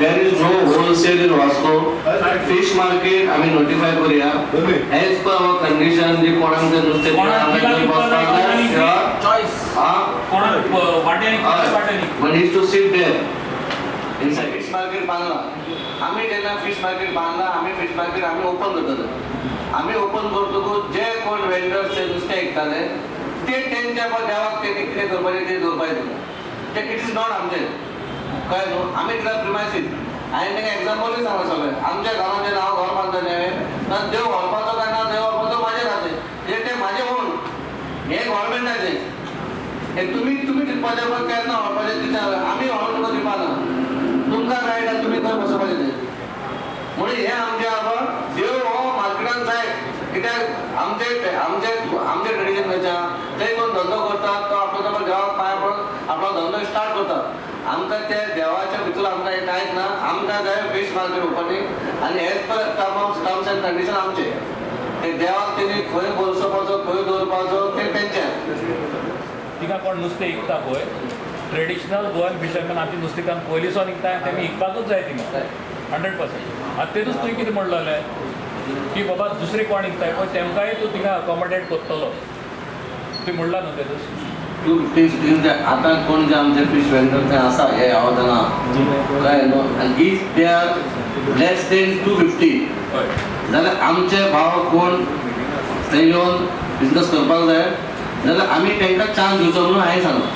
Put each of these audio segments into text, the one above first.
there is no wholesale in Vasco. Fish market आम्ही notify करूया. As per our condition, जे कोणाचे नुसते choice. One is to sit there. Inside fish market बांधला. आम्ही त्यांना fish market बांधला. आम्ही fish market आम्ही open करतो. आम्ही open करतो को जे कोण vendors ते नुसते ऐकताले ते त्यांच्या पण देवाक ते तिकडे करपाचे ते दरपायचे. ते इट इज नॉट आमचे. काय नो आम्ही तिला प्रिमायसीस आणि त्यांना एक्झाम्पल सांगा सगळे आमच्या घराचे नाव घर बांधले ना देव हळपाचो काय ना देव हळपाचो माझे राहते ते माझे होऊन हे गव्हर्नमेंटाचे हे तुम्ही दिवपाचे पण काय ना हळपाचे तिथे आम्ही हळून दिवपा ना तुमकां रायट आहे तुम्ही खंय बसोवपाचे ते म्हणून हे आमचे आपण देव हो मार्केटान जाय कित्याक आमचे ट्रेडिशन खंयच्या थंय कोण धंदो करतात तो आपलो देवाक पांय पडून आपलो धंदो स्टार्ट करतात आमकां ते देवाच्या भितर आमकां हे कांयच ना आमकां जाय फिश मार्केट ओपनिंग आनी as per terms end condition आमचे ते देवाक तेणी खंय बसोवपाचो खंय दवरपाचो ते तेंचे तिका कोण नुस्तें विकता पळय ट्रेडिशनल गोवन फिशरमॅन आमची नुस्तेकान पयलींसून विकता तेमी विकपाकूच जाय थिंगा 100%. आतां तेतूच तुवें कितें म्हणलें की बाबा दुसरे कोण विकताय पळय तेमकांय तूं थिंगा अकोमोडेट करतलो तुवें म्हणला न्हू तेतूच 250 आता कोण जे आमचे फिश वेंडर ते आसा हे आवडना काय नो आनी if they are less than 250 जाल्यार आमचे भाव कोण थंय येवन बिजनस करपाक जाय जाल्यार आमी तांकां चान्स दिवचो म्हणून हांवें सांगलो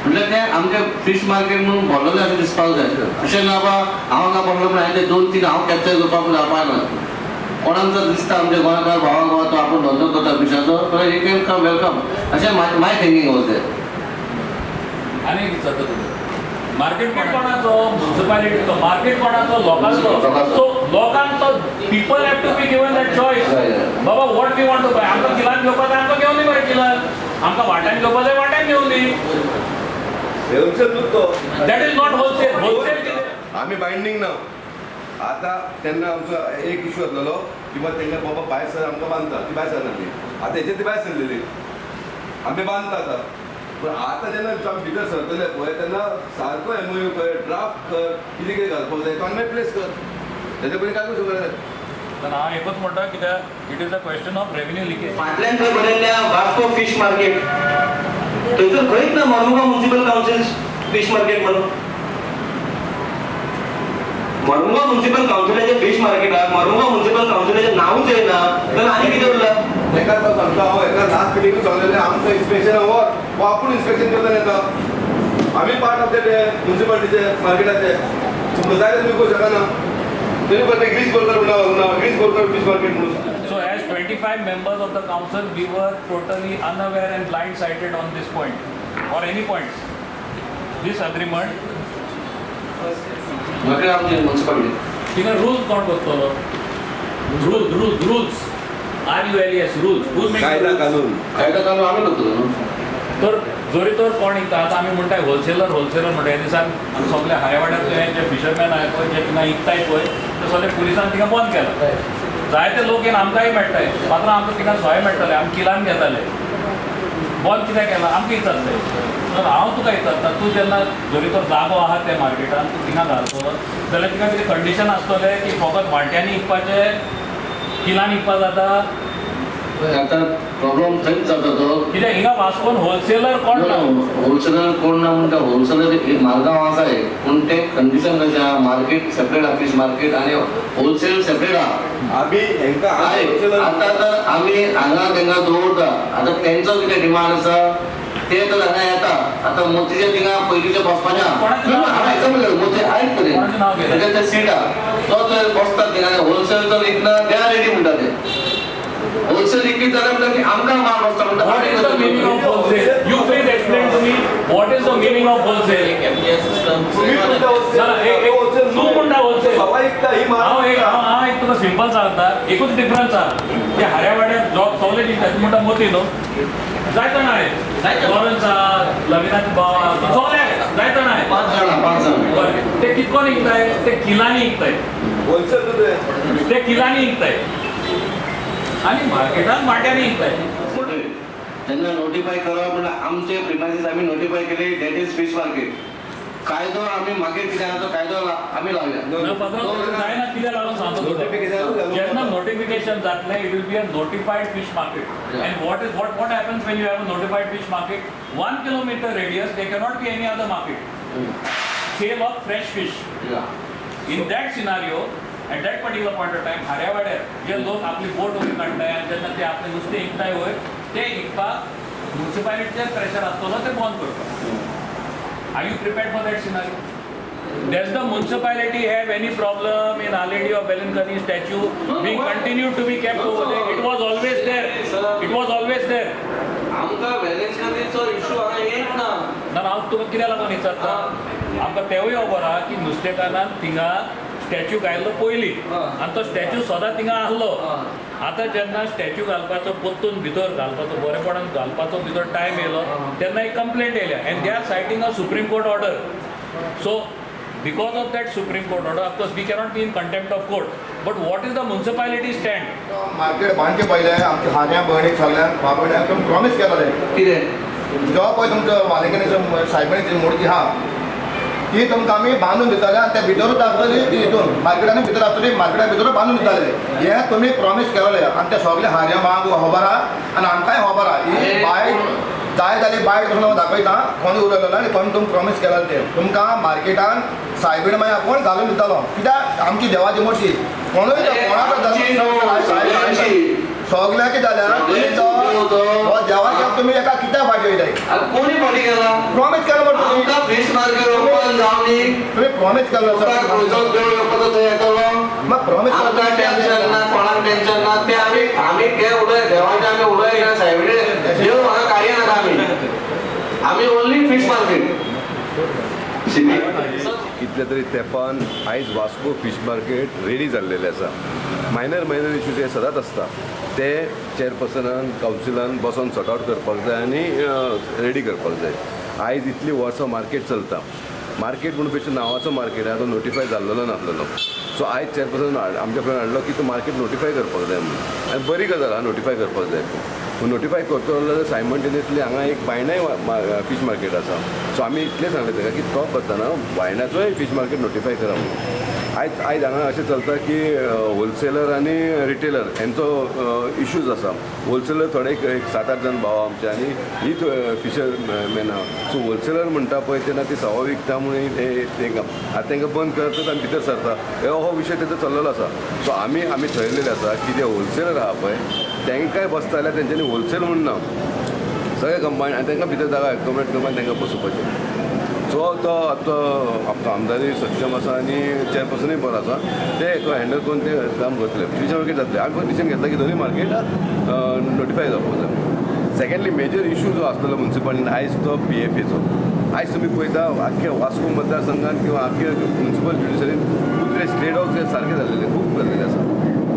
म्हटल्यार ते आमचे फिश मार्केट म्हणून भरलेले अशें दिसपाक जाय अशें ना बाबा हांव ना पडलो म्हणून हांवें ते 2-3 हांव कॅप्चर करपाक जावपा ना कोणाक जर दिसता आमच्या गोंयकार भावाक तो आपण धंदो करता फिशाचो तर यू कॅन कम वेलकम अशें माय थिंकींग वॉज देयर. आनी कितें जाता तुजें मार्केट कोणाचो म्युनिसिपालिटीचो मार्केट कोणाचो लोकांचो सो लोकांक तो people have to be given that choice बाबा what we want to buy आमकां किलान घेवपाक जाय आमकां घेवन दी बरें किलान आमकां वाट्यान घेवपाक जाय वाट्यान घेवन दी दॅट इज नॉट होलसेल आम्ही बाइंडिंग ना आता त्यांना आमचा एक इश्यू असलेलो किंवा त्यांना बाबा भायर सर आमकां बांदता ती भायर सरनासली आता हेचेर ती भायर सरलेली आमी बांदता आतां पण आता जेन्ना आमी भितर सरतले पळय तेन्ना सारको एमओयू कर ड्राफ्ट कर कितें कितें घालपाक जाय तो आमी प्लेस कर तेजे पयलीं काय करूं जाय तर हांव एकूच म्हणटा कित्याक it is a question of revenue leakage फाटल्यान थंय बरयल्ल्या वास्को फिश मार्केट थंयसर खंयच ना Madgaon municipal council fish market म्हणून मडगांव म्युनिसिपल कावन्सिलाचे फिश मार्केटाक मडगांव म्युनिसिपल कावन्सिलाचें नांवूच येना तर आनी कितें उरलां एका तो सांगता हांव एका लास्ट मिटिंगूच सांगलेलें आमकां इन्स्पेक्शन वर वो आपूण इन्स्पेक्शन करता येता आमी पार्ट ऑफ ते म्युनिसिपालिटीचे मार्केटाचे तुमकां जाय तुमी करूं शकना तुमी पळय ग्रीस बोरकर म्हणून ग्रीस बोरकर फिश मार्केट म्हणून So as 25 members of the council, we were totally unaware and blindsided on this point or any points. This agreement. Market आमचे म्युनिसिपालिटी तिका rules कोण करतलो? Rules. RULES rules. Who makes कायदा the rules? कानून कायदा कानून आम्ही करतो न्हू तर जोरी तर कोण विकता आतां आमी म्हणटाय होलसेलर म्हणटा ह्या दिसान आमी सगळे हाय वाड्यातले जे फिशरमॅन आहाय पळय जे थिंगा विकताय पळय ते सगळे पुलिसान तिका बंद केला जायते लोक येवन आमकांय मेळटाय पात्रां आमकां तिका सोय मेळटले आमी किलान घेताले बंद कित्याक केला आमकां विचारताय तर हांव तुका विचारता तूं जेन्ना जोरी तर जागो आहा त्या मार्केटान तूं थिंगा घालतलो जाल्यार तिका कितें कंडिशन आसतलें की फकत वाट्यांनी विकपाचें किलान विकपा जाता आता प्रॉब्लेम थंयच जाता तो कित्याक हिंगा वास्कोन होलसेलर कोण ना होलसेलर कोण ना म्हणटा होलसेलर मार्गांव आसा पूण ते कंडिशन कशें आहा मार्केट सेपरेट आहा फिश मार्केट आनी होलसेल सेपरेट आहा आमी हेंकां आतां तर आमी हांगा तेंका दवरता आतां तेंचो कितें डिमांड आसा ते तर हांगा येता आतां मोतीचे थिंगा पयलींचे बसपाचें आहा हांव एक्झाम्पल मोती आयक तरी तेजे ते सीट आहा तो थंय बसता थिंगा होलसेल तर विकना दे आर रेडी म्हणटा ते होलसेल विकली जाल्यार म्हणटा की आमकां माल बसता म्हणटा What is the meaning of wholesale? You please explain to me what is the meaning of wholesale? तू म्हणटा wholesale. हांव एक तुका सिंपल सांगता एकूच डिफरन्स आहा ते हाऱ्या वाड्यार जॉब सगळे दितात म्हणटा मोती न्हू जाय जाणां आहेत लॉरन्स आहा लविनाथ बाबा सगळे जाय जाणां आहेत 5 जाण बरें ते कितकोन विकताय ते किलांनी विकताय होलसेल ते किलांनी विकताय आनी मार्केटान वाट्यांनी विकताय त्यांना नोटिफाय करप म्हणल्यार आमचे प्रिमायसीस आमी नोटिफाय केले दॅट इज फिश मार्केट कायदो आम्ही मागीर कितें आहा तो कायदो आमी लावया ना पात्रांव, जायना कित्याक लागून सांगता तुका. जेन्ना नोटिफिकेशन जातलें, it will be a notified fish market. Yeah. And what happens when you have a notified fish market? 1 kilometer radius, there cannot be any other market. Sale of fresh fish. In that scenario, at that particular point of time, हाऱ्यावाड्यार जे लोक आपली बोट वयर काडटाय आनी जेन्ना ते आपले नुस्तें विकताय वयर, ते विकपाक म्युनिसिपालिटीचेर प्रेशर आसतलो ते बंद करपाक. Are you prepared for that scenario? Does the municipality have any problem in Our Lady of Belankani statue being continued to be kept over there? It was always there. It was always there. आमकां वेलेन्स्कानीचो issue हांगा येत ना. ना हांव तुका कित्याक लागून विचारता, आमकां तेवूय खबर आहा की नुस्तेकारान थिंगा स्टॅच्यू घायल्लो पयलीं आनी तो स्टॅच्यू सदां थिंगा आसलो. आतां जेन्ना स्टॅच्यू घालपाचो पोत्तून भितर घालपाचो बरेपणान घालपाचो भितर टायम येयलो तेन्ना एक कंप्लेंट येयल्या and they are citing a Supreme court order. So because of that Supreme Court order, of course we cannot be in contempt of court, but what is the municipality stand? Market बांदचे पयले आमच्या हाऱ्या भयणीक सगळ्यांक बाबड्यांक तुमी promise केलेले कितें जेव्हा पळय तुमचो वालेकणीचो सायबणीची मूर्ती आहा ती तुमकां आमी बांदून दिताले आनी त्या भितरूच आसतली ती हितून मार्केटांनी भितर आसतली मार्केटा भितर बांदून दिताले. हे तुमी प्रॉमिस केलेले आनी ते सगळे हाऱ्या माग खबर आहा आनी आमकांय खबर आहा. ही बायट जाय जाली बायट पसून हांव दाखयता कोणी उलयलो आनी कोणी तुमकां प्रॉमिस केलेले ते तुमकां मार्केटान सायबीण मागीर कोण घालून दितालो कित्याक आमची देवाची मूर्ती कोणूय सगळ्याक जाल्यार देवाच्या तुमी एका कित्याक फाटी वयताय कोणी फाटी गेला प्रॉमिस केलो आमकां फिश मार्केट ओपन जावनी तुमी प्रॉमिस केलो खंयचो देव येवपाचो थंय येतलो. मग प्रॉमिस आमकां टेन्शन ना कोणाक टेन्शन ना ते आमी ते उलय देवाचे आमी उलय सायबीण देव हांगा काडया नाका आमी ओन्ली फिश मार्केट. कितल्या तरी तेंपान आयज वास्को फिश मार्केट रेडी जाल्लेलें आसा. मायनर इश्यूज हे सदांच आसता ते चेअरपर्सनान कावन्सिलान बसोन सॉर्ट आउट करपाक जाय आनी रेडी करपाक जाय. आयज इतली वर्सां मार्केट चलता. मार्केट म्हणून पेक्षा नांवाचो मार्केट आहा तो नोटिफाय जाल्लो नासलेलो. सो आयज चेअरपर्सन आमच्या कडेन हाडलो की तो मार्केट नोटिफाय करपाक जाय म्हणून आनी बरी गजाल आहा नोटिफाय करपाक जाय. पूण नोटिफाय करतलो जाल्यार सायमल्टेनियसली हांगा एक बायणाय फिश मार्केट आसा. सो आमी इतलें सांगलें ताका की तो करतना बायणाचोय फिश मार्केट नोटिफाय करा म्हणून. आयज हांगा अशें चलता की होलसेलर आनी रिटेलर हेंचो इश्यूज आसा. होलसेलर थोडे एक 7-8 जाण भाव आमचे आनी हीच फिशरमॅन आहा. सो होलसेलर म्हणटा पळय तेन्ना ती सवा विकता म्हणून तांकां आतां तांकां बंद करतात आनी भितर सरता हो विशय तेजो चल्लेलो आसा. सो आमी ठरयलेलें आसा की जे होलसेलर आहा पळय तांकांय बसता जाल्यार तेंच्यांनी होलसेल म्हूण ना सगळे कंबायन आनी तांकां भितर जागा एकमोडेट करपाक तांकां बसोवपाचें. सो तो आतां आमचो आमदारी सक्षम आसा आनी चेअरपर्सनूय बरो आसा ते हँडल करून ते काम करतले. फिश मार्केट जातले. आमी पण डिसिजन घेतला की दोनूय मार्केट नोटिफाय जावपाक जाय. सेकेंडली मेजर इशू जो आसलेलो म्युनिसिपालिटीन आयज तो PFAचो. आयज तुमी पळयता आख्या वास्को मतदारसंघात किंवा आख्या म्युनिसिपल ज्युडिशरीन कुत्रे स्ट्रे डॉग्स हे सारके जाल्लेले खूब जाल्लेले आसा.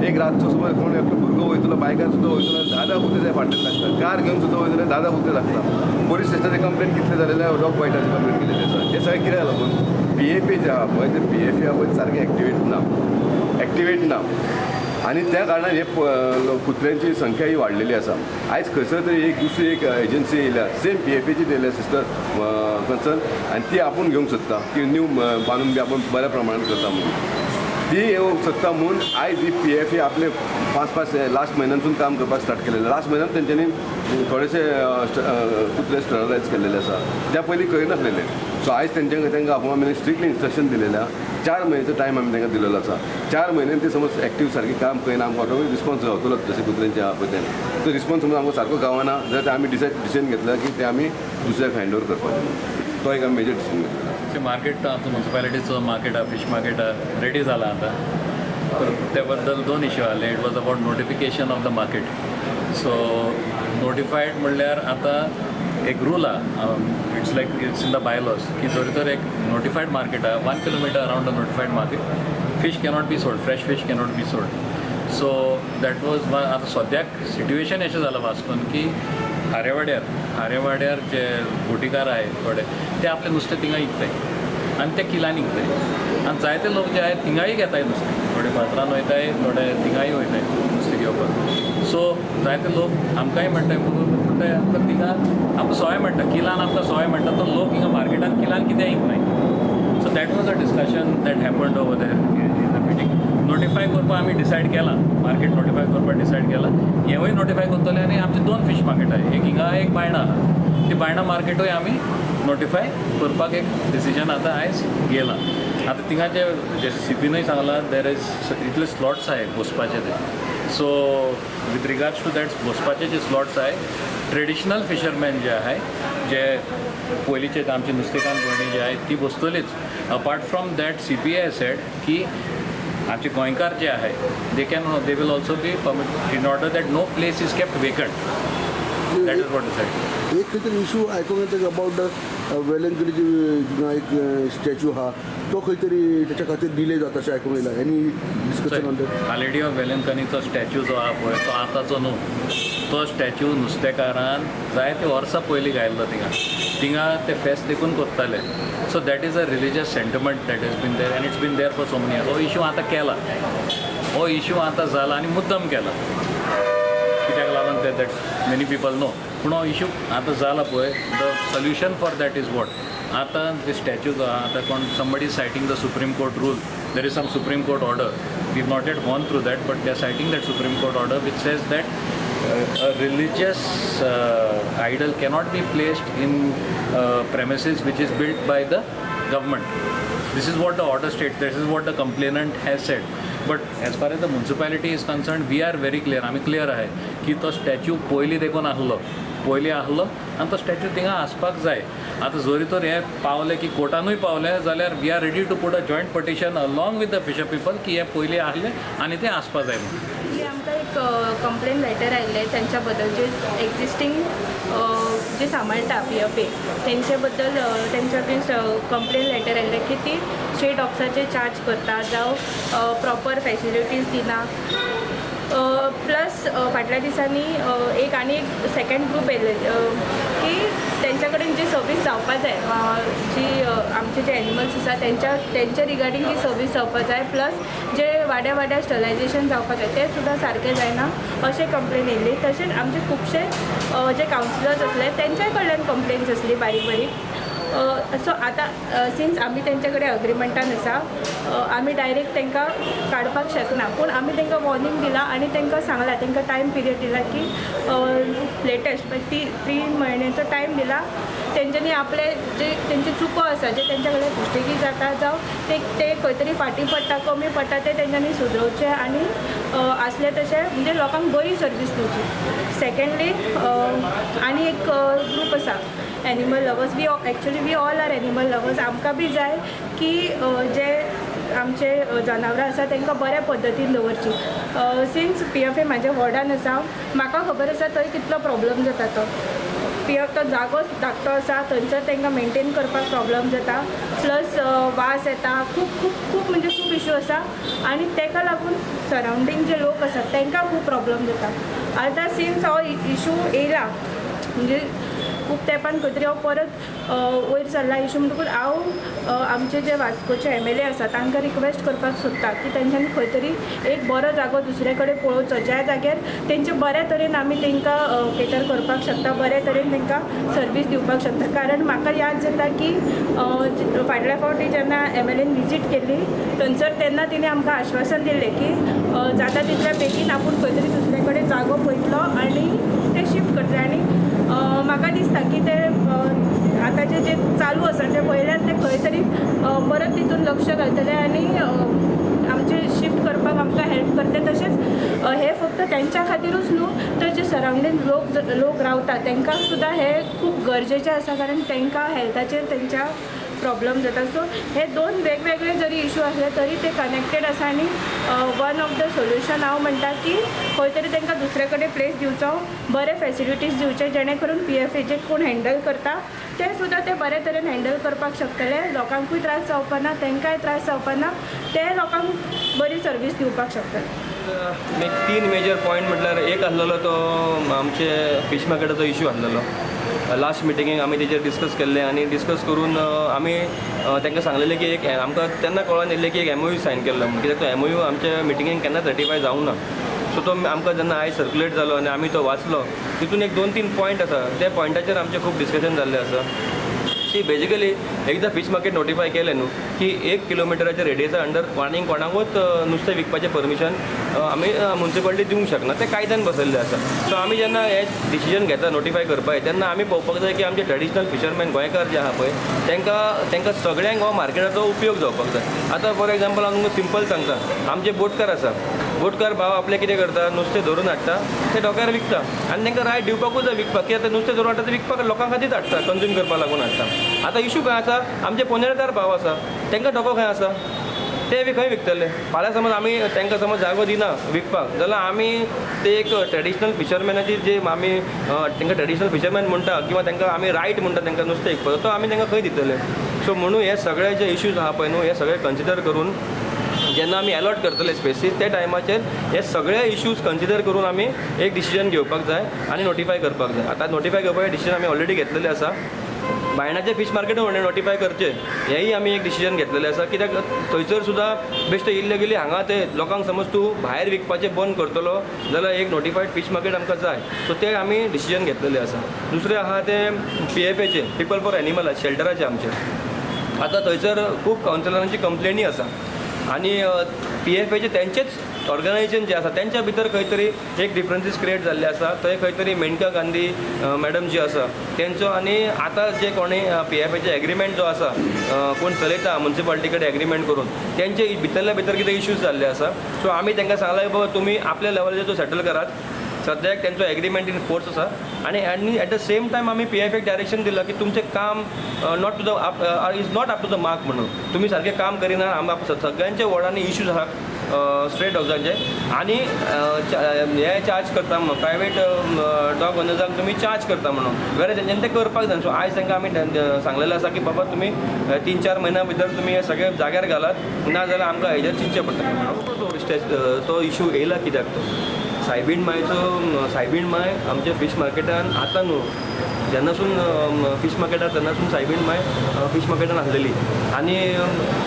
एक रातचो समज कोण एकलो भुरगो वयतलो बायकार सुद्दां वयतलो 10 कुत्रे ते फाटल्यान लागता. कार घेवन सुद्दां वयतले 10 कुत्रे लागता. पोलीस स्टेशनाची कंप्लेंट कितले जालेले डॉग बायटाची कंप्लेंट केलेली आसा. हे सगळें कित्याक लागून PFA जे आहा पळय ते PFA आहा पळय सारकें एक्टिवेट ना आनी त्या कारणान हे कुत्र्यांची संख्या ही वाडलेली आसा. आयज खंयसर तरी एक दुसरी एक एजन्सी येयल्या सेम PFAची येयल्या सिस्टर कन्सर्न आनी ती आपूण घेवंक सोदता की न्यू बांदून बी आपूण बऱ्या प्रमाणात करता म्हणून ती येवंक सोदता म्हणून आयज ही PFA आपले 5 लास्ट म्हयन्यांतून काम करपाक स्टार्ट केलेलें. लास्ट म्हयन्यांत तेंच्यांनी थोडेशे कुत्रे स्टरलायज केल्लेले आसा त्या पयलीं करिनासलेले. सो आयज तांकां आपूण स्ट्रिक्टली इन्स्ट्रक्शन दिलेलें आहा. 4 म्हयन्याचो टायम आमी तांकां दिलेलो आसा. 4 म्हयन्यान ते समज एक्टीव सारकी काम करिना आमकां ऑटोमॅटीक रिस्पॉन्स गावतलो जशें कुत्र्यांचे आहा पळय तें तो रिस्पॉन्स समज आमकां सारको गावना जाल्यार आमी डिसिजन घेतला की ते आमी दुसऱ्याक हँड ओवर करपाचें. तो एक आमी मेजर डिसिजन घेतलेलो. मार्केट आमचं म्युनिसिपालिटीचं मार्केट फिश मार्केट रेडी झाला आता. तर त्याबद्दल 2 इश्यू आले. It was about notification of the market. So notified म्हणल्यार आता एक रूल आहा. इट्स इन द बायलॉज की जर तर एक नोटिफाईड मार्केट आहा 1 kilometre around the notified market fish cannot be sold fresh fish cannot be sold. So that was आता सद्याक सिट्युएशन अशें जालां वास्कोन की हारेवाड्यार जे बोटीकार आहे थोडे ते आपले नुस्तें थिंगा विकताय आनी ते किलांनी विकताय आनी जायते लोक जे आहेत थिंगाय घेताय नुस्तें. थोडे फातरान वयताय थोडे थिंगाय वयताय नुस्तें घेवपाक. सो जायते लोक आमकांय म्हणटाय आमकां थिंगा आमकां सवाय म्हणटा किलान आमकां सवाय म्हणटा तो लोक हिंगा मार्केटान किलान कित्याक विकनाय so that was a discussion that happened over there in the meeting. Notify करपा आमी डिसायड केला, मार्केट नोटिफाय करपा डिसायड केला. हेवूय नोटिफाय करतले आनी आमचे 2 फीश मार्केट आहाय, एक हिंगा एक बायणा आहा. ती बायणा मार्केटूय आमी नोटिफाय करपाक एक डिसिजन आतां आयज घेयला. आतां थिंगाचे जशें सीपीनूय सांगलां देर इज इतले स्लॉट्स आहाय बसपाचे ते. So with regards to that बसपाचे जे स्लॉट्स आहाय, ट्रेडिशनल फिशरमॅन जे आहाय, जे पयलींचे आमचे नुस्तेकान भयणी जे आहाय ती बसतलीच. Apart from that CPI said की आमचे गोंयकार जे आहाय they will also be permit in order that no place is kept vacant. That is what decided. एक खंय तरी इशू आयकूंक येता अबाउट द वेलंकडी जो एक स्टॅच्यू आहा तो खंय तरी त्याच्या खातीर डिले जाता अशें आयकूंक येयला. Any discussion on that? Our lady of वेलंकनीचो स्टॅच्यू जो आहा पळय तो आतांचो न्हू. तो स्टॅच्यू नुस्तेकारान जायते वर्सां पयलीं घायल्लो थिंगा ते फेस्त देखून करताले. So that is a religious sentiment that is been there and it's been there for so many years. हो इशू आतां केला, हो इशू आतां जाला आनी मुद्दम केला. कित्याक लागून ते दॅट मेनी पीपल नो. पूण हो इशू आतां जाला पळय, the solution for that is what. आतां ते स्टॅच्यू जो आहा आतां कोण somebody citing the supreme court rule, there is some supreme court order. We have not yet gone through that, but they are citing that supreme court order which says that a religious idol cannot be placed in premises which is built by the government. This is what the order states, this is what the complainant has said. But as far as the municipality is concerned, we are very clear, आमी clear आहे की तो statue पयलीं देखून आहलो आनी तो statue थिंगा आसपाक जाय. आतां जरी तर हे पावले की कोर्टानूय पावले जाल्यार we are ready to put a joint petition along with the fisher people की हे पयलीं आहले आनी ते आसपा जाय म्हणून. की आमकां एक कंप्लेन लेटर आयिल्लें तेंच्या बद्दल जे एक्झिस्टींग जे सांबाळटा PFA तेंचे बद्दल तेंच्या बीन कंप्लेन लेटर आयिल्लें की ती स्ट्रे डॉग्साचे चार्ज करता जावं प्रॉपर फॅसिलिटीज दिना. प्लस फाटल्या दिसांनी एक सेकंड ग्रूप येयले की तेंच्या कडेन जी सर्वीस जावपा जाय, जी आमचे जे एनिमल्स आसा तेंच्या रिगार्डींग जी सर्वीस जावपा जाय, प्लस जे वाड्या स्टलायजेशन जावपा जाय तें सुद्दां सारकें जायना अशें कंप्लेन येयल्ली. तशेंच आमचे खुबशे जे कावन्सिलर्स आसले तेंच्याय कडल्यान कंप्लेन्स आसली बारीक. सो आतां सिन्स आमी तेंचे कडेन अग्रिमेंटान आसा आमी डायरेक्ट तांकां काडपाक शकना, पूण आमी तांकां वॉर्निंग दिला आनी तांकां सांगलां, तांकां टायम पिरियड दिला की लेटस्ट 3 म्हयन्याचो टायम दिला. तेंच्यांनी आपले जे तेंचे चुको आसा जे तेंच्या कडेन पुश्टेगी जाता जावं ते खंय तरी फाटीं पडटा कमी पडटा ते तेंच्यांनी सुदरोवचे आनी आसले तशें म्हणजे लोकांक बरी सर्वीस दिवची. सेकेंडली आनी एक ग्रूप आसा animal lovers. We all are animal lovers. आमकां बी जाय की जे आमचे जनावरां आसा तांकां बऱ्या पद्दतीन दवरची. सिन्स PFA म्हाज्या वॉर्डान आसा, म्हाका खबर आसा थंय कितलो प्रॉब्लम जाता तो. तो जागोच धाकटो आसा, थंयसर तांकां मेंटेन करपाक प्रॉब्लम जाता, प्लस वास येता, खूब म्हणजे खूब इशू आसा आनी ताका लागून सरावंडींग जे लोक आसात तांकां खूब प्रॉब्लम जाता. आतां सिन्स हो इशू येयला म्हणजे खूब तेंपान खंय तरी हांव परत वयर सरला इशू म्हणटकूच हांव आमचे जे वास्कोचे MLA आसा तांकां रिक्वेस्ट करपाक सोदता की तेंच्यांनी खंय तरी एक बरो जागो दुसरे कडेन पळोवचो ज्या जाग्यार तेंचे बऱ्या तरेन आमी तांकां केटर करपाक शकता, बऱ्या तरेन तांकां सर्वीस दिवपाक शकता. कारण म्हाका याद जाता की फाटल्या फावटी जेन्ना MLAन विजीट केल्ली थंयसर तेन्ना तिणें आमकां आश्वासन दिल्लें की जाता तितल्या बेगीन आपूण खंय तरी दुसरे कडेन जागो पळयतलो आनी ते शिफ्ट करतले. आनी म्हाका दिसता की ते आतांचे जे चालू आसा ते पळयल्यार ते खंय तरी परत तितून लक्ष घालतले आनी आमचे शिफ्ट करपाक आमकां हेल्प करतले. तशेंच हे फक्त तेंच्या खातीरूच न्हू तर जे सरावंडींग लोक रावता तांकां सुद्दां हे खूब गरजेचें आसा, कारण तांकां हेल्थाचेर तेंच्या प्रॉब्लम जाता. सो हे 2 वेगवेगळे जरी इशू आसले तरी ते कनेक्टेड आसा आनी वन ऑफ द सोल्युशन हांव म्हणटा की खंय तरी तांकां दुसरे कडेन प्लेस दिवचो, बरे फॅसिलिटीज दिवचे जेणे करून PFA जे कोण हँडल करता ते सुद्दां ते बरे तरेन हँडल करपाक शकतले. लोकांकूय त्रास जावपा ना, तांकांय त्रास जावपा ना, ते लोकांक बरी सर्वीस दिवपाक शकतले. 3 मेजर पॉयंट म्हटल्यार एक आसलेलो तो आमचे फिश मार्केटाचो इशू आसलेलो. लास्ट मिटिंगेक आमी तेजेर डिस्कस केल्लें आनी डिस्कस करून आमी तांकां सांगलेलें की एक आमकां तेन्ना कळोन येयल्लें की एक MOU सायन केल्लो, कित्याक तो MOU आमच्या मिटिंगेक केन्ना सर्टिफाय जावंक ना. सो तो आमकां जेन्ना आयज सर्क्युलेट जालो आनी आमी तो वाचलो तितून एक 2-3 पॉयंट आसा, त्या पॉयंटाचेर आमचें खूब डिस्कशन जाल्लें आसा. की बेजिकली एकदा फीश मार्केट नोटिफाय केलें न्हू की 1 किलोमिटराच्या रेडियसा अंडर आनीक कोणाकूच नुस्तें विकपाचें परमिशन आमी म्युन्सिपालिटी दिवंक शकना, तें कायद्यान बसयल्लें आसा. सो आमी जेन्ना हें डिसिजन घेता नोटिफाय करपाक तेन्ना आमी पळोवपाक जाय की आमचे ट्रेडिशनल फिशरमॅन गोंयकार जे आहा पळय तांकां सगळ्यांक हो मार्केटाचो उपयोग जावपाक जाय. आतां फॉर एग्जाम्पल हांव तुमकां सिंपल सांगता, आमचे बोटकार आसा, बोटकार भाव आपले कितें करता, नुस्तें धरून हाडटा ते डोक्यार विकता आनी तांकां रायट दिवपाकूच जाय विकपाक, कित्याक नुस्तें धरून हाडटा ते विकपाक लोकां खातीर हाडटा, कंज्यूम करपाक लागून हाडटा. आतां इशू खंय आसा, आमचे पोनेळकार भाव आसा तांकां डोको खंय आसा, ते बी खंय विकतले. फाल्यां समज आमी तांकां समज जागो दिना विकपाक जाल्यार आमी ते एक ट्रेडिशनल फिशरमॅनाची जे आमी तांकां ट्रेडिशनल फिशरमॅन म्हणटा किंवा तांकां आमी रायट म्हणटा तांकां नुस्तें विकपाचो तो आमी तांकां खंय दितले. सो म्हणून हे सगळे जे इश्यूज आहा पळय न्हू हे सगळे कन्सिडर करून जेन्ना आमी अलॉट करतले स्पेसीस त्या टायमाचेर हे सगळे इश्यूज कन्सिडर करून आमी एक डिसिजन घेवपाक जाय आनी नोटिफाय करपाक जाय. आतां नोटिफाय करपाचें डिसिजन आमी ऑलरेडी घेतलेलें आसा. बायणाचे फीश मार्केट म्हणून नोटिफाय करचे हेंय आमी एक डिसिजन घेतलेलें आसा, कित्याक थंयसर सुद्दां बेश्टे इल्लीगली हांगा ते लोकांक समज तूं भायर विकपाचें बंद करतलो जाल्यार एक नोटिफायड फीश मार्केट आमकां जाय. सो ते आमी डिसिजन घेतलेलें आसा. दुसरें आहा तें PFAचे पीपल फॉर एनिमल शेल्टराचे आमचे. आतां थंयसर खूब कावन्सिलरांची कंप्लेनी आसा आनी PFAचे तेंचेच ऑर्गनायजेशन जे आसा तेंच्या भितर खंय तरी एक डिफरन्सीस क्रिएट जाल्ले आसा. थंय खंय तरी मेनका गांधी मॅडम जी आसा तेंचो आनी आतां जे कोणी PFAचे एग्रीमेंट जो आसा कोण चलयता म्युन्सिपालिटी कडेन एग्रीमेंट करून तेंचे भितरल्या भितर कितें इश्यूज जाल्ले आसा. सो आमी तांकां सांगलें बाबा तुमी आपल्या लेवलाचेर तो सेटल करात. सद्याक तेंचो एग्रीमेंट इन फोर्स आसा आनी एट द सेम टायम आमी PFAक डायरेक्शन दिलां की तुमचें काम not to the is not up to the mark म्हणून तुमी सारकें काम करिना. सगळ्यांचे वॉर्डांनी इश्यूज आहा स्ट्रे डॉग्सांचे आनी हे चार्ज करता म्हणून प्रायवेट डॉग ओनर्सांक तुमी चार्ज करता म्हणून वेरे तेंच्यांनी तें करपाक जाय. सो आयज तांकां आमी सांगलेलें आसा की बाबा तुमी 3-4 म्हयन्या भितर तुमी हे सगळे जाग्यार घालात ना जाल्यार आमकां हेजेर चिंतचें पडटलें. तो इशू येयला कित्याक तो सायबीण माय आमच्या फीश मार्केटान आतां न्हू जेन्नासून फीश मार्केट आसा तेन्नासून सायबीण माय फीश मार्केटान आसलेली आनी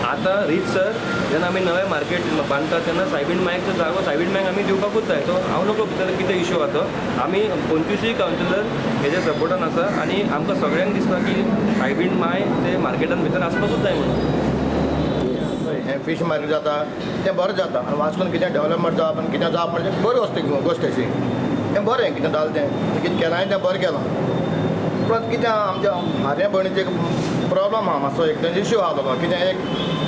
आतां रीतसर जेन्ना आमी नवें मार्केट बांदता तेन्ना सायबीण मायचो जागो सायबीण मायक आमी दिवपाकूच जाय. सो हांव नको भितर कितें इशू आसा तो आमी 25 कावन्सिलर हेजे सपोर्टान आसा आनी आमकां सगळ्यांक दिसता की सायबीण माय ते मार्केटान भितर आसपाकूच जाय म्हणून. हें फीश मार्केट जाता तें बरें जाता आनी वाचून कितें डेवलपमेंट जावप आनी कितें जावप म्हणजे बरी गोश्ट अशी. हें बरें कितें जालें तें कितें केलां तें बरें केलां. परत कितें आमच्या हाऱ्या भयणीचें एक प्रॉब्लम आहा मातसो एक इश्यू आहा कितें एक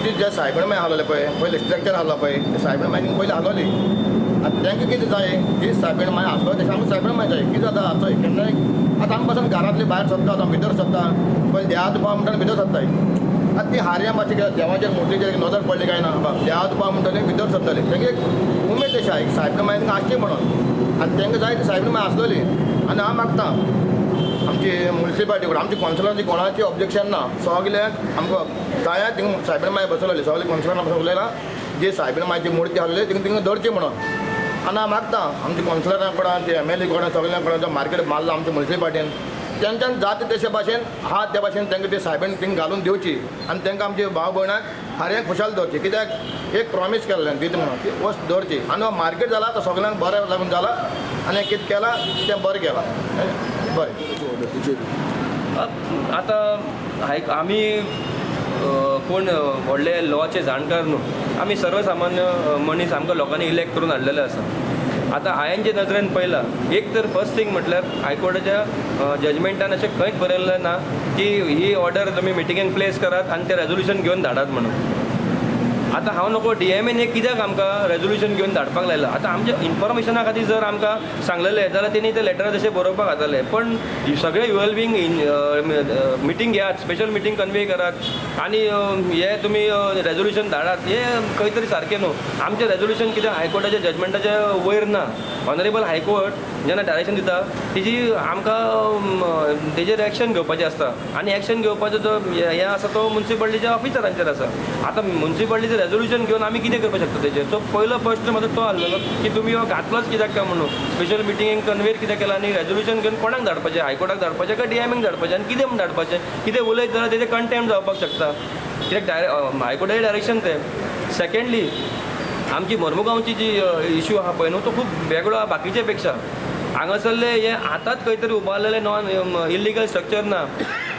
ती जे सायबीण माय आहलोले पयले स्ट्रक्चर आहलो पळय सायबीण मायनींग पयलीं आहलोली. आतां तांकां कितें जाय ही सायबीण माय आसलो तशें आमकां सायबीण माय जाय. कितें जाता आतां केन्नाय आतां आमी पासून घरांतली भायर सरता आतां भितर सरता पयलीं देवा तुपा म्हणटा भितर सरताय. आतां ती हार्या मातशें देवाचेर मुर्तीचेर नदर पडली काय ना देवा तुपा म्हणटले भितर सरतले तांकां एक उमेद तशी आहा सायबीण माय तांकां आसची म्हणून आनी तांकां जाय ती सायबीण माय आसलोली. आनी हांव मागतां आमची म्युन्सिपालिटी कडेन आमची कॉन्सिलरांची कोणाची ऑब्जेक्शन ना सगल्यांक आमकां जाय थिंगा सायबीण माय बसयलेली सगळे कॉन्सिलरान बसयलेला जे सायबीण मायची मुर्ती आसलेली थिंगा धरची म्हणून. आनी हांव मागतां आमच्या कॉन्सिलरां कडेन ते MLA कडेन सगळ्यां कडेन जो मार्केट मारला आमच्या म्युन्सिपालिटीन तेंच्यान जाता तशे भाशेन आहा त्या भाशेन तांकां ते सायबीण थिंगा घालून दिवची आनी तांकां आमचे भाव भयणाक हाऱ्यांक खुशाल दवरची. कित्याक एक प्रॉमीस केल्लें दिता म्हणून ती वस्त दवरची आनी मार्केट जाला तो सगळ्यांक बरें लागून जाला आनी कितें केलां तें बरें केलां बरें. आतां आमी कोण व्हडले लॉचे जाणकार न्हू आमी सर्वसामान्य मनीस आमकां लोकांनी इलेक्ट करून हाडलेले आसा. आतां हांवें जे नदरेन पळयलां एक तर फर्स्ट थिंग म्हटल्यार हायकोर्टाच्या जजमेंटान अशें खंयच बरयल्लें ना की ही ऑर्डर तुमी मिटिंगेक प्लेस करात आनी तें रेजोल्युशन घेवन धाडात म्हणून. आतां हांव नको DMAन कित्याक आमकां रेजोल्युशन घेवन धाडपाक लायलां. आतां आमच्या इन्फॉर्मेशना खातीर जर आमकां सांगलेलें जाल्यार तेणी ते लेटर तशें बरोवपाक जातालें. पण सगळे ULBींग मिटींग घेयात स्पेशल मिटींग कन्वे करात आनी हे तुमी रेजोल्युशन धाडात हे खंय तरी सारकें न्हू. आमचें रेजोल्युशन कितें हायकोर्टाच्या जजमेंटाच्या वयर ना. ऑनरेबल हायकोर्ट जेन्ना डायरेक्शन दिता तेजी आमकां तेजेर एक्शन घेवपाचें आसता आनी एक्शन घेवपाचो जो हें आसा तो म्युन्सिपालिटीच्या ऑफिसरांचेर आसा. आतां म्युन्सिपालिटीचें रेजोल्युशन घेवन आमी कितें करपाक शकता तेजेर. सो पयलो प्रश्न म्हाजो तो आसलेलो की तुमी हो घातलोच कित्याक काय म्हणून स्पेशल मिटिंगेक कन्वेर कित्याक केला आनी रेजोल्युशन घेवन कोणाक धाडपाचें हायकोर्टाक धाडपाचें काय DMAक धाडपाचें आनी कितें म्हूण धाडपाचें. कितें उलयत जाल्यार तेजें कंटेम्प्ट जावपाक शकता कित्याक हायकोर्टाचें डायरेक्शन तें. सेकेंडली आमची मर्मुगांवची जी इशू आहा पळय न्हू तो खूब वेगळो आहा बाकीचे पेक्षा. हांगासरले हे आतांच खंय तरी उबारलेले नॉन इल्लिगल स्ट्रक्चर ना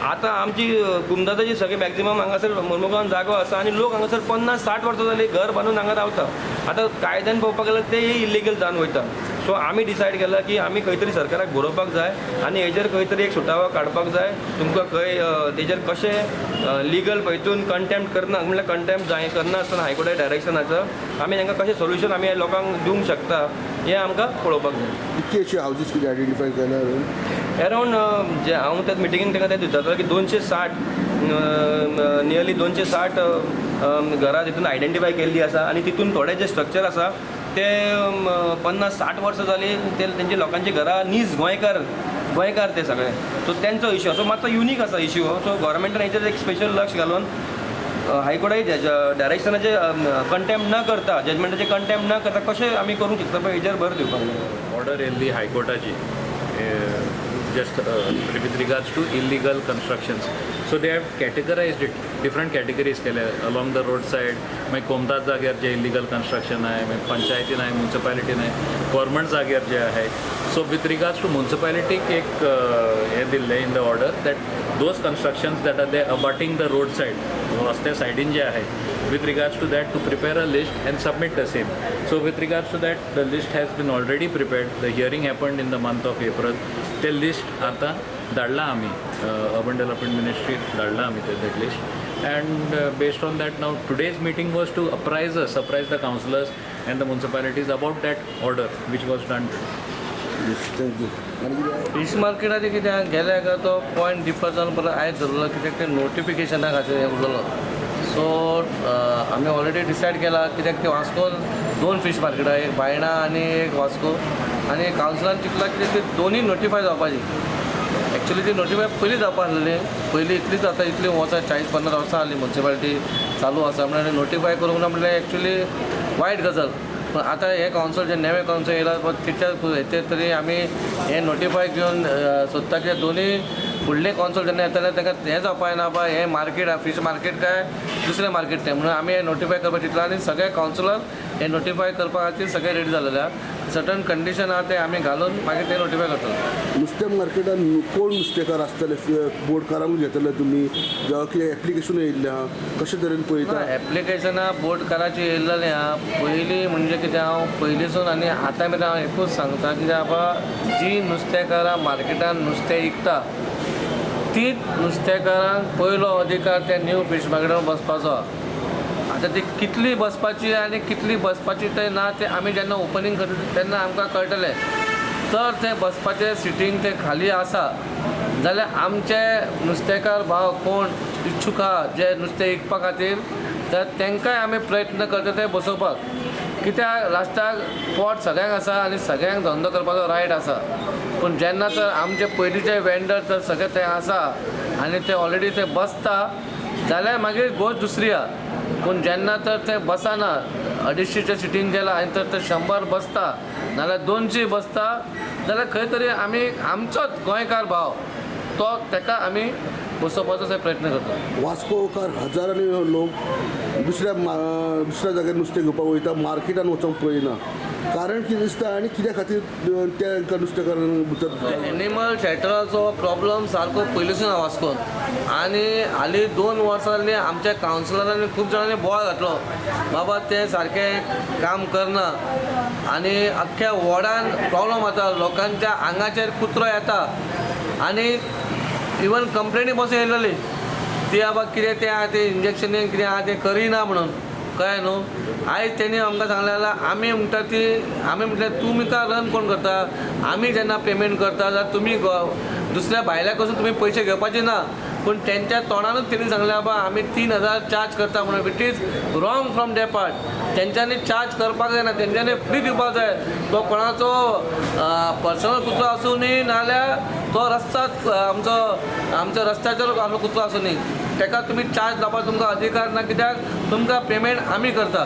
आतां आमची कुमदाताची सगळे मॅक्झिमम हांगासर मोर्मुगांवान जागो आसा आनी लोक हांगासर 50-60 वर्सां जालीं घर बांदून हांगा रावता. आतां कायद्यान पळोवपाक गेल्यार ते इलिगल जावन वयता. सो आमी डिसायड केला की आमी खंय तरी सरकाराक बरोवपाक जाय आनी हेजेर खंय तरी एक सुटावो काडपाक जाय. तुमकां खंय तेजेर कशें लिगल पळयतून कंटेम्प्ट करना म्हणल्यार कंटेम्प्ट जाय करना आसतना हायकोर्टा डायरेक्शनाचं आमी तांकां कशें सोल्युशन आमी लोकांक दिवंक शकता हें आमकां पळोवपाक जाय. कितके अशे हावजीस कितें आयडेंटिफाय केल्यार अरावंड जे हांव त्या मिटिंगेक ताका तें दिता की 260 नियरली 260 घरां तितून आयडेंटिफाय केल्ली आसा आनी तितून थोडे जे स्ट्रक्चर आसा ते 50-60 वर्सां जालीं ते तेंचे लोकांची घरां नीज गोंयकार ते सगळे. सो तेंचो इश्यू सो मातसो युनीक आसा इश्यू. सो गव्हर्मेंटान हेचेर एक स्पेशल लक्ष घालून हायकोर्टाचे डायरेक्शनाचे कंटेम्प्ट न करता जजमेंटाचे कंटेम्प्ट न करता कशें आमी करूंक शकता पळय हेजेर भर दिवपाक जाय. ऑर्डर येयल्ली हायकोर्टाची just with regards to illegal constructions. So they have categorized it, different categories केले along the roadside. मागीर कोमतात जाग्यार जे इलिगल कन्स्ट्रक्शन आहे, मागीर पंचायतीन आहे, म्युन्सिपालिटीन आहे, गव्हर्मेंट जाग्यार जे आहे. सो विथ रिगार्ड्स टू म्युन्सिपालिटीक एक हे दिल्लें in the order that those constructions that are they abating the road side रस्त्या सायडीन जे आहे with regards to that to prepare a list and submit the same. So with regards to that the list has been already prepared. The hearing happened in the month of April. The list आता धाडला आमी urban development ministry धाडला आमी that list and based on that now today's meeting was to apprise the councillors and the municipalities about that order which was done today. Thank you. आनी कितें fish मार्केटाचे कितें गेले काय तो पॉयंट डिफर जावन परत आयज धरलो कित्याक ते नोटिफिकेशना खातीर हें उरलो. सो आमी ऑलरेडी डिसायड केला कित्याक ते वास्कोन 2 फिश मार्केटां एक बायणा आनी एक वास्को आनी कावन्सिलान चिंतला की ती दोनूय नोटिफाय जावपाची. एक्चुली ती नोटिफाय पयलीं जावपा आसलेली पयलीं इतलीच जाता इतली वर्सां 40-50 वर्सां जाली म्युन्सिपालिटी चालू आसा म्हणल्यार नोटिफाय करूंक ना म्हणल्यार एक्चुली वायट गजाल. पण आतां हे कावन्सिल जे नेवे कावन्सिल येयला तेच्या हेचेर तरी आमी हे नोटिफाय घेवन सोदता की दोनूय फुडले कावन्सिल जेन्ना येतले ताका हें जावपाक ना बा हें मार्केट फिश मार्केट काय दुसरें मार्केट तें म्हणून आमी हे नोटिफाय करपाक चिंतला आनी सगळे कावन्सिलर हे नोटिफाय करपा खातीर सगळे रेडी जालेले आहा. सर्टन कंडिशन आहा ते आमी घालून मागीर ते नोटिफाय करतले. नुस्तें मार्केटान कोण नुस्तेकार आसतले बोटकारांक घेतले तुमी जावं कितें एप्लिकेशन येयल्लें आहा कशे तरेन पळयता. एप्लिकेशनां बोटकाराची येयल्लेलें आहा पयलीं म्हणजे कितें हांव पयलींसून आनी आतां मेरेन हांव एकूच सांगता कित्याक बाबा जी नुस्तेकारां मार्केटान नुस्तें विकता तीच नुस्तेकारांक पयलो अधिकार त्या न्यू फीश मार्केटार बसपाचो. आतां ती कितली बसपाची आनी कितली बसपाची ते ना ते आमी जेन्ना ओपनिंग करता तेन्ना आमकां कळटलें. तर ते बसपाचें सिटींग ते खाली आसा जाल्यार आमचे नुस्तेकार भाव कोण इच्छूक आहा जे नुस्तें विकपा खातीर तर तांकांय आमी प्रयत्न करता ते बसोवपाक. कित्याक लास्टाक पोट सगळ्यांक आसा आनी सगळ्यांक धंदो करपाचो रायट आसा. पूण जेन्ना तर आमचे पयलींचे वेंडर तर सगळे ते आसा आनी ते ऑलरेडी ते बसता जाल्यार मागीर गोश्ट दुसरी आहा. पूण जेन्ना तर ते बसना 250च्या सिटीन गेला आनी तर ते 100 बसता नाल्यार 200 बसता जाल्यार खंय तरी आमी आमचोच गोंयकार भाव तो ताका आमी बसोवपाचो प्रयत्न करता. वास्कोकार हजारांनी लोक दुसऱ्या जाग्यार नुस्तें घेवपाक वयता मार्केटान वचोंक पळयना कारण कितें दिसता आनी कित्या खातीर त्या नुस्तेकारांक भितर एनिमल शेल्टराचो प्रॉब्लम सारको पयलींसून आहा वास्कोन आनी हालीं 2 वर्सां जालीं आमच्या कावन्सिलरांनी खूब जाणांनी बोवाळ घातलो बाबा ते सारकें काम करना आनी अख्ख्या वॉर्डान प्रॉब्लम जाता. लोकांच्या आंगाचेर कुत्रो येता आनी इवन कंप्लेनी बसून येयलेली ती बाबा कितें तें आहा तें इंजेक्शनीन कितें आहा तें करिना म्हणून कळ्ळें न्हू. आयज तेणी आमकां सांगलें जाल्यार आमी म्हणटा ती आमी म्हटलें तुमकां रन कोण करता आमी जेन्ना पेमेंट करता जाल्यार तुमी दुसऱ्या भायल्या कडसून तुमी पयशे घेवपाचे ना. पूण तेंच्या तोंडानूच तेणी सांगलें बाबा आमी 3000 चार्ज करता म्हणून which is wrong from there part. तेंच्यांनी चार्ज करपाक जायना तेंच्यांनी फ्री दिवपाक जाय. तो कोणाचो पर्सनल कुत्रो आसूं न्ही नाल्यार तो रस्ताच आमच्या रस्त्याचेर आपलो कुत्रो आसूं न्ही ताका तुमी चार्ज लावपाक तुमकां अधिकार ना कित्याक तुमकां पेमेंट आमी करता.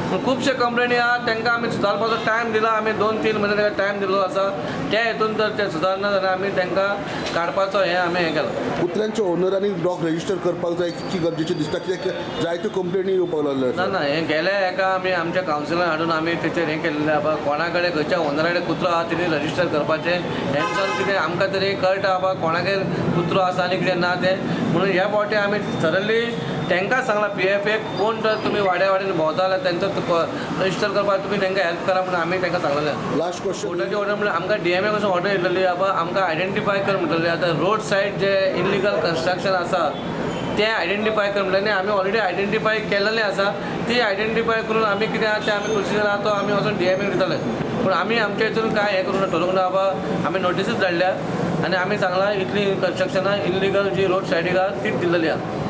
पूण खुबशे कंप्लेनी आहा तांकां आमी सुदारपाचो टायम दिला आमी 2-3 म्हयने ताका टायम दिल्लो आसा त्या हेतून जर ते सुदारना जाल्यार आमी तांकां काडपाचो हें आमी हें केलां कुत्र्यांच्या ओनरांनी डॉग रजिस्टर करपाक जाय की गरजेचें दिसता कित्याक जायत्यो कंप्लेनी येवपाक लागल्या ना हें गेल्या हेका आमी आमच्या कावन्सिलान हाडून आमी तेचेर हें केल्लें आहा कोणा कडेन खंयच्या ओनरा कडेन कुत्रो आहा तेणी रजिस्टर करपाचें हेंचोन कितें आमकां तरी कळटा बाबा कोणागेर कुत्रो आसा आनी कितें ना तें म्हणून ह्या फावटी आमी थरली तांकां सांगलां PFA कोण जर तुमी वाड्या वाड्यान भोंवता जाल्यार तेंचो रजिस्टर करपाक तुमी तांकां हेल्प करा म्हणून आमी तांकां सांगलेलें लास्ट क्वेश्चन कोर्टाची ऑर्डर म्हणल्यार आमकां DMA कडसून ऑर्डर येयलेली बाबा आमकां आयडेंटिफाय कर म्हणटलें आतां रोड सायड जे इलिगल कन्स्ट्रक्शन आसा तें आयडेंटिफाय कर म्हणलें आनी आमी ऑलरेडी आयडेंटिफाय केलेलें आसा ती आयडेंटिफाय करून आमी कितें आहा तें आमी प्रोसिजर आहा तो आमी वचून DMA दितले पूण आमी आमच्या हितून कांय हें करूं ठरोवंक ना बाबा आमी नोटिसूच धाडल्या आनी आमी सांगलां इतली कन्स्ट्रक्शनां इलिगल जी रोड सायडीक आहा तीच दिल्लेली आहा